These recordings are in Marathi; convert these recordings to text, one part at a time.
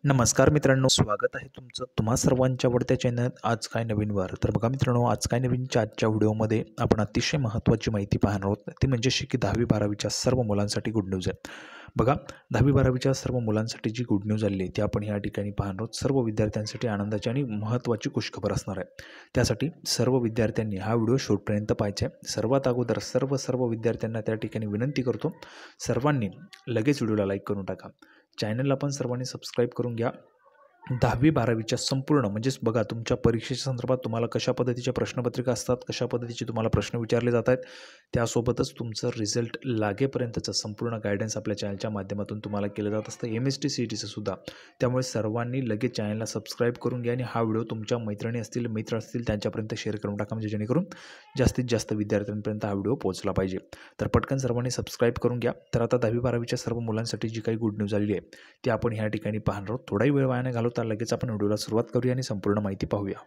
नमस्कार मित्रांनो, स्वागत आहे तुमचं तुम्हा सर्वांच्या आवडत्या चॅनल आज काय नवीन वार. तर बघा मित्रांनो, आज काय नवीनच्या आजच्या व्हिडिओमध्ये आपण अतिशय महत्त्वाची माहिती पाहणार आहोत. ती म्हणजे की 10वी-12वीच्या सर्व मुलांसाठी गुड न्यूज आहे. बघा, 10वी-12वीच्या सर्व मुलांसाठी जी गुड न्यूज आलेली आहे ती आपण या ठिकाणी पाहणार आहोत. सर्व विद्यार्थ्यांसाठी आनंदाची आणि महत्त्वाची खुशखबर असणार आहे. त्यासाठी सर्व विद्यार्थ्यांनी हा व्हिडिओ शेवटपर्यंत पाहायचा आहे. सर्वात अगोदर सर्व विद्यार्थ्यांना त्या ठिकाणी विनंती करतो, सर्वांनी लगेच व्हिडिओला लाईक करून टाका. चॅनलला पण सर्वांनी सबस्क्राईब करून घ्या. 10वी-12वीच्या संपूर्ण म्हणजेच बघा, तुमच्या परीक्षेच्या संदर्भात तुम्हाला कशा पद्धतीच्या प्रश्नपत्रिका असतात, कशा पद्धतीचे तुम्हाला प्रश्न विचारले जात आहेत, त्यासोबतच तुमचं रिझल्ट लागेपर्यंतचं संपूर्ण गायडन्स आपल्या चॅनलच्या माध्यमातून तुम्हाला केलं जात असतं, MST CETचं सुद्धा. त्यामुळे सर्वांनी लगेच चॅनलला सबस्क्राईब करून घ्या आणि हा व्हिडिओ तुमच्या मैत्रिणी असतील, मित्र असतील त्यांच्यापर्यंत शेअर करून टाका, म्हणजे जेणेकरून जास्तीत जास्त विद्यार्थ्यांपर्यंत हा व्हिडिओ पोहोचला पाहिजे. तर पटकन सर्वांनी सबस्क्राईब करून घ्या. तर आता 10वी-12वीच्या सर्व मुलांसाठी जी काही गुड न्यूज आलेली आहे ती आपण ह्या ठिकाणी पाहणार आहोत. थोडाही वेळ वाया न घालवता लगेच आपण व्हिडिओला सुरुवात करूया आणि संपूर्ण माहिती पाहूया.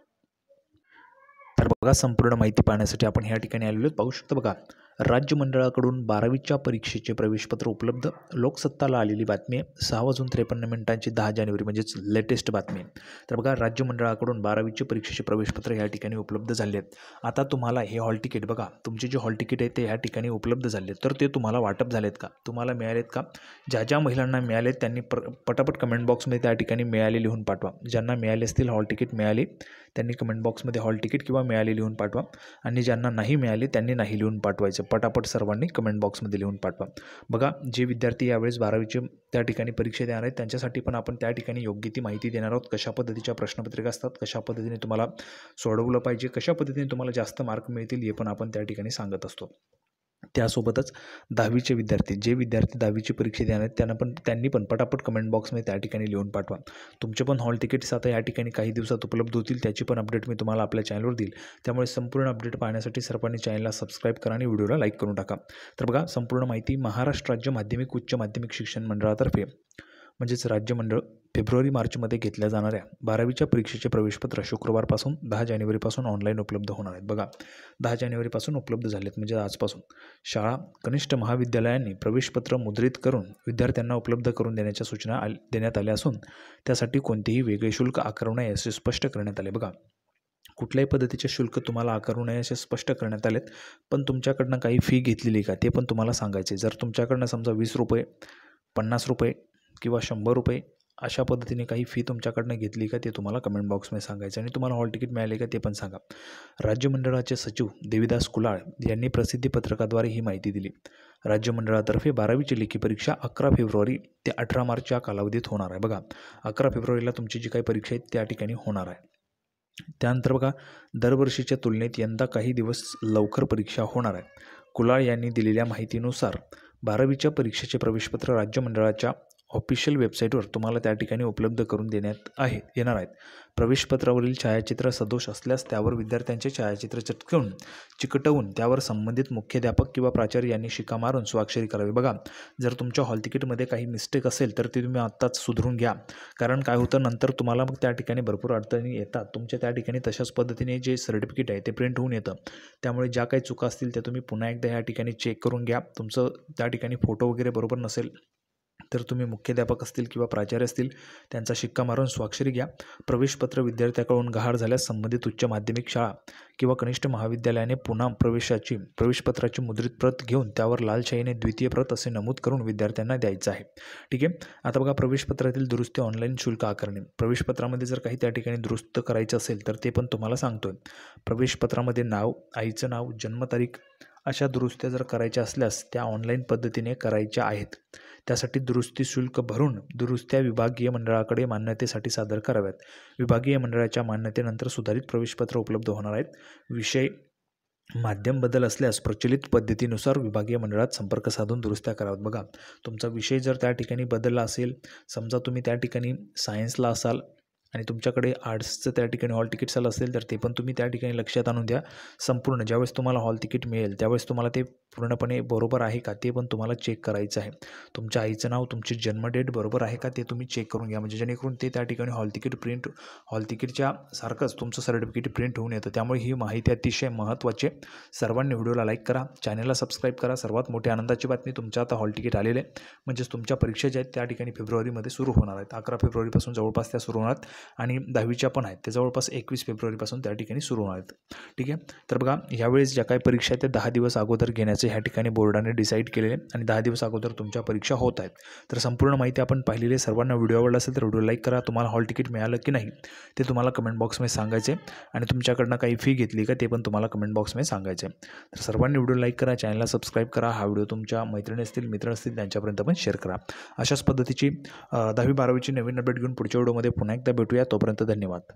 तर बघा, संपूर्ण माहिती पाहण्यासाठी आपण ह्या ठिकाणी आलेलो आहोत. पाहू शकता बघा, राज्य मंडळाकडून 12वीच्या परीक्षेचे प्रवेशपत्र उपलब्ध. लोकसत्ताला आलेली बातमी आहे. 6:53 10 जानेवारी म्हणजेच लेटेस्ट बातमी आहे. तर बघा, राज्य मंडळाकडून 12वीचे परीक्षेचे प्रवेशपत्र या ठिकाणी उपलब्ध झाले आहेत. आता तुम्हाला हे हॉल तिकीट बघा, तुमचे जे हॉल तिकीट आहे ते ह्या ठिकाणी उपलब्ध झाले आहेत. तर ते तुम्हाला वाटप झालेत का, तुम्हाला मिळालेत का? ज्या महिलांना मिळालेत त्यांनी पटापट कमेंट बॉक्समध्ये त्या ठिकाणी मिळाले लिहून पाठवा. ज्यांना मिळाले असतील हॉल तिकीट मिळाले त्यांनी कमेंट बॉक्समध्ये हॉल तिकीट किंवा मिळाले लिहून पाठवा. आणि ज्यांना नाही मिळाले त्यांनी नाही लिहून पाठवायचं. पटापट सर्वांनी कमेंट बॉक्समध्ये लिहून पाठवा. बघा, जे विद्यार्थी यावेळेस 12वीचे त्या ठिकाणी परीक्षा देणार आहेत त्यांच्यासाठी पण आपण त्या ठिकाणी योग्य ती माहिती देणार आहोत. कशा पद्धतीच्या प्रश्नपत्रिका असतात, कशा पद्धतीने तुम्हाला सोडवलं पाहिजे, कशा पद्धतीने तुम्हाला जास्त मार्क मिळतील हे पण आपण त्या ठिकाणी सांगत असतो. त्यासोबतच 10वीचे विद्यार्थी, जे विद्यार्थी 10वीची परीक्षा देणार आहेत त्यांनी पण पटापट कमेंट बॉक्समध्ये त्या ठिकाणी लिहून पाठवा. तुमचे पण हॉल तिकीट्स आता या ठिकाणी काही दिवसात उपलब्ध होतील. त्याची पण अपडेट मी तुम्हाला आपल्या चॅनलवर देईल. त्यामुळे संपूर्ण अपडेट पाहण्यासाठी सर्वांनी चॅनलला सबस्क्राईब करा आणि व्हिडिओला लाईक करून टाका. तर बघा, संपूर्ण माहिती महाराष्ट्र राज्य माध्यमिक उच्च माध्यमिक शिक्षण मंडळातर्फे म्हणजेच राज्य मंडळ फेब्रुवारी-मार्चमध्ये घेतल्या जाणाऱ्या 12वीच्या परीक्षेचे प्रवेशपत्र शुक्रवारपासून 10 जानेवारीपासून ऑनलाईन उपलब्ध होणार आहेत. बघा, 10 जानेवारीपासून उपलब्ध झालेत म्हणजे आजपासून. शाळा कनिष्ठ महाविद्यालयांनी प्रवेशपत्र मुद्रित करून विद्यार्थ्यांना उपलब्ध करून देण्याच्या सूचना देण्यात आल्या असून त्यासाठी कोणतेही वेगळे शुल्क आकारू नये असे स्पष्ट करण्यात आले. बघा, कुठल्याही पद्धतीचे शुल्क तुम्हाला आकारू नये असे स्पष्ट करण्यात आलेत. पण तुमच्याकडनं काही फी घेतलेली का ते पण तुम्हाला सांगायचे. जर तुमच्याकडनं समजा ₹20, ₹50 किंवा ₹100 अशा पद्धतीने काही फी तुमच्याकडनं घेतली का ते तुम्हाला कमेंट बॉक्समध्ये सांगायचं. आणि तुम्हाला हॉल तिकीट मिळाले का ते पण सांगा. राज्य मंडळाचे सचिव देविदास कुलाळ यांनी प्रसिद्धी पत्रकाद्वारे ही माहिती दिली. राज्य मंडळातर्फे 12वीची लेखी परीक्षा 11 फेब्रुवारी ते 18 मार्च या कालावधीत होणार आहे. बघा, 11 फेब्रुवारीला तुमची जी काही परीक्षा आहे त्या ठिकाणी होणार आहे. त्यानंतर बघा, दरवर्षीच्या तुलनेत यंदा काही दिवस लवकर परीक्षा होणार आहे. कुलाळ यांनी दिलेल्या माहितीनुसार 12वीच्या परीक्षेचे प्रवेशपत्र राज्य मंडळाच्या ऑफिशियल वेबसाईटवर तुम्हाला त्या ठिकाणी उपलब्ध करून येणार आहेत. प्रवेशपत्रावरील छायाचित्र सदोष असल्यास त्यावर विद्यार्थ्यांचे छायाचित्र चिकटवून त्यावर संबंधित मुख्याध्यापक किंवा प्राचार्य यांनी शिक्का मारून स्वाक्षरी करावी. बघा, जर तुमच्या हॉल तिकीटमध्ये काही मिस्टेक असेल तर ती तुम्ही आत्ताच सुधारून घ्या. कारण काय होतं, नंतर तुम्हाला मग त्या ठिकाणी भरपूर अडचणी येतात. तुमच्या त्या ठिकाणी तशाच पद्धतीने जे सर्टिफिकेट आहे ते प्रिंट होऊन येतं. त्यामुळे ज्या काही चुका असतील त्या तुम्ही पुन्हा एकदा या ठिकाणी चेक करून घ्या. तुमचं त्या ठिकाणी फोटो वगैरे बरोबर नसेल तर तुम्ही मुख्याध्यापक असतील किंवा प्राचार्य असतील त्यांचा शिक्का मारून स्वाक्षरी घ्या. प्रवेशपत्र विद्यार्थ्याकडून गहाळ झाल्यास संबंधित उच्च माध्यमिक शाळा किंवा कनिष्ठ महाविद्यालयाने पुन्हा प्रवेशपत्राची मुद्रित प्रत घेऊन त्यावर लाल शाईने द्वितीय प्रत असे नमूद करून विद्यार्थ्यांना द्यायचं आहे. ठीक आहे. आता बघा, प्रवेशपत्रातील दुरुस्ती ऑनलाईन शुल्क आकारणे. प्रवेशपत्रामध्ये जर काही त्या ठिकाणी दुरुस्त करायचं असेल तर ते पण तुम्हाला सांगतोय. प्रवेशपत्रामध्ये नाव, आईचं नाव, जन्मतारीख अशा दुरुस्त्या जर करायच्या असल्यास त्या ऑनलाईन पद्धतीने करायच्या आहेत. त्यासाठी दुरुस्ती शुल्क भरून दुरुस्त्या विभागीय मंडळाकडे मान्यतेसाठी सादर कराव्यात. विभागीय मंडळाच्या मान्यतेनंतर सुधारित प्रवेशपत्र उपलब्ध होणार आहेत. विषय माध्यम बदल असल्यास प्रचलित पद्धतीनुसार विभागीय मंडळात संपर्क साधून दुरुस्त्या कराव्यात. बघा, तुमचा विषय जर त्या ठिकाणी बदलला असेल, समजा तुम्ही त्या ठिकाणी सायन्सला असाल आणि तुमच्याकडे आर्ट्सचं त्या ठिकाणी हॉल तिकीट आलं असेल तर ते पण तुम्ही त्या ठिकाणी लक्षात आणून द्या. संपूर्ण ज्यावेळेस तुम्हाला हॉल तिकीट मिळेल त्यावेळेस तुम्हाला ते पूर्णपणे बरोबर आहे का ते पण तुम्हाला चेक करायचं आहे. तुमच्या आईचं नाव, तुमची जन्म डेट बरोबर आहे का ते तुम्ही चेक करून घ्या, म्हणजे जेणेकरून ते त्या ठिकाणी हॉल तिकीटच्या सारखंच तुमचं सर्टिफिकेट प्रिंट होऊन येतं. त्यामुळे ही माहिती अतिशय महत्त्वाची आहे. सर्वांनी व्हिडिओला लाईक करा, चॅनलला सबस्क्राईब करा. सर्वात मोठी आनंदाची बातमी, तुमच्या आता हॉल तिकीट आलेले आहे. म्हणजेच तुमच्या परीक्षा ज्या आहेत त्या ठिकाणी फेब्रुवारीमध्ये सुरू होणार आहेत. 11 फेब्रुवारीपासून जवळपास त्या सुरू होणार आहेत आणि 10वीच्या पण आहेत ते जवळपास 21 फेब्रुवारीपासून त्या ठिकाणी सुरू होणार आहेत. ठीक आहे. तर बघा, यावेळेस ज्या काही परीक्षा आहेत त्या 10 दिवस अगोदर घेण्याचे ह्या ठिकाणी बोर्डाने डिसाईड केलेले आणि 10 दिवस अगोदर तुमच्या परीक्षा होत आहेत. तर संपूर्ण माहिती आपण पाहिलेली आहे. सर्वांना व्हिडिओ आवडला असेल तर व्हिडिओ लाईक करा. तुम्हाला हॉल तिकीट मिळालं की नाही ते तुम्हाला कमेंट बॉक्समध्ये सांगायचे आणि तुमच्याकडनं काही फी घेतली का ते पण तुम्हाला कमेंट बॉक्समध्ये सांगायचे. तर सर्वांनी व्हिडिओ लाईक करा, चॅनलला सबस्क्राईब करा. हा व्हिडिओ तुमच्या मैत्रिणी असतील, मित्र असतील त्यांच्यापर्यंत पण शेअर करा. अशाच पद्धतीची 10वी 12वीची नवीन अपडेट घेऊन पुढच्या व्हिडिओमध्ये पुन्हा एकदा भेटूया. तोपर्यंत धन्यवाद.